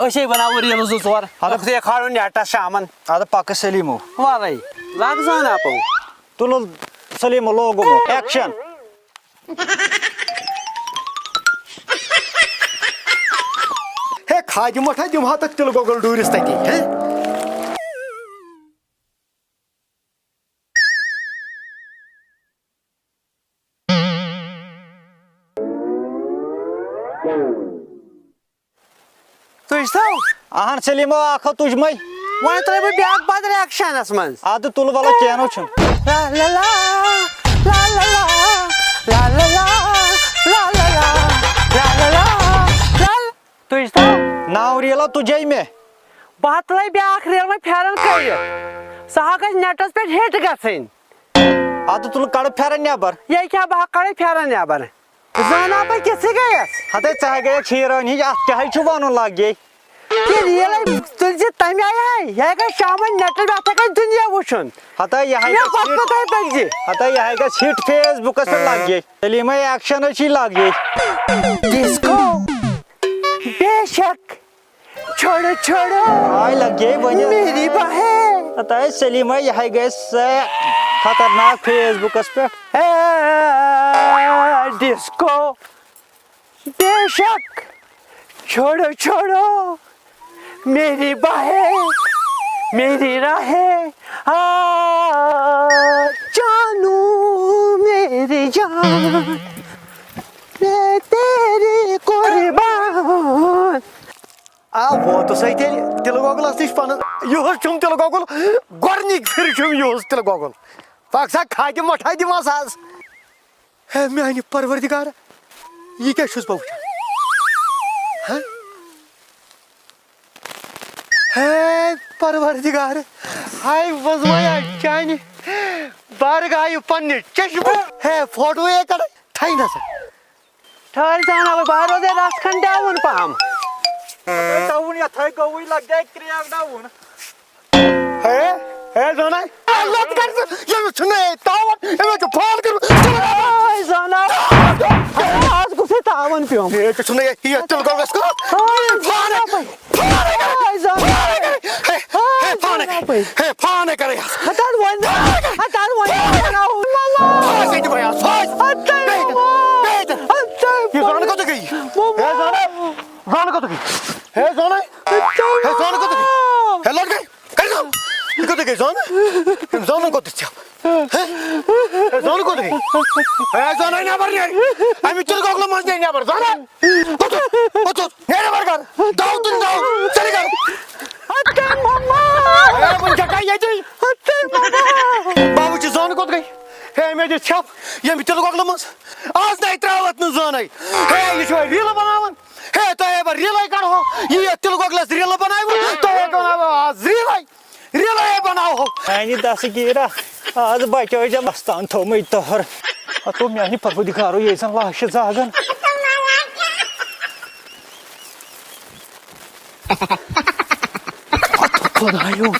असे बनावर येलो जोर ते खाडून नेटा शामन आता पाक सलीमो वाराई लाग जाऊन आपण तुला सलीमो लोगो एक्शन हे खाजी मोठा दिम हात तिल गोगल डुरिस तती हे आहन सलीमो आखो तुझ मई वन तर ब्याग बाद रिएक्शनस मन आद तुल वाला केनो छ ला ला ला ला ला ला ला ला ला ला ला ला ला तुझ नाव रियला तुझे में बात लाई ब्याग रियल में फेरन कर सहागस नेटस पे हिट गसिन आद तुल कड़ फेरन नेबर ये क्या बा कड़े फेरन नेबर जाना पे किसे गयस हते चाह गए खीरन ही चाहे छुबानो लाग गई कि रियल तुझे तमे आया है ये का शाम नेट बात का दुनिया वुशन हता यह ये बात पता है पगजी हता यह का हिट फेसबुक पे लाग गई सलीम एक्शन अच्छी लाग गई डिस्को बेशक छोड़ो छोड़ो आय लग गई बने मेरी बहन हता सलीम यह गए खतरनाक फेसबुक पे डिस्को बेशक छोड़ो छोड़ो मेरी बाहें मेरी राहें जानू मेरी जान मैं तेरी कुर्बान वो तो सही तिल गोगल अस पन यह चुम तिल गोगल गोरनिक फिर चुम यह तिल गोगल पाक खाके मोठा दिमास आज है मेनी परवरदिगार यह क्या छुस बह है परवरदिगार हाय वजमाया चानी बारगाह पन्ने चश्म है फोटो ये कर थाई ना सर ठहर जाना बाहर दे राखन डाउन पाम डाउन या थाई गई लग गए क्रिया डाउन है जोना लत कर ये सुने तावन ये तो फोन कर जाना आज को से तावन पियो ये तो सुने ये तिल गोगल इसको फाने करे हटान वन ना ला से भाई फास ये जान को तो गई है जान को तो गई है जान को तो गई है लड़ गई कर दो को तो गई जान को तो क्या है जान को तो गई है जान ना बर नहीं हम चल गोगल मत नहीं ना बर जान तो मेरे बर कर दाऊ तुम दाऊ चल कर हटन मम्मा है मुझे क्या ये जी हटन मम्मा बाबूजी जान को तो गई है मैं छप ये भी चल गोगल मत आज नहीं त्रावत न जान है ये जो रील बनावन है तो ये रील कर हो ये चल गोगल रील बनाओ तो आज रील बनाओ हो मैंने दस गिरा आज बच्चों जब मस्तान थो मैं तोहर तो मैंने परवरदिगार ये सन लाश जागन खुदायो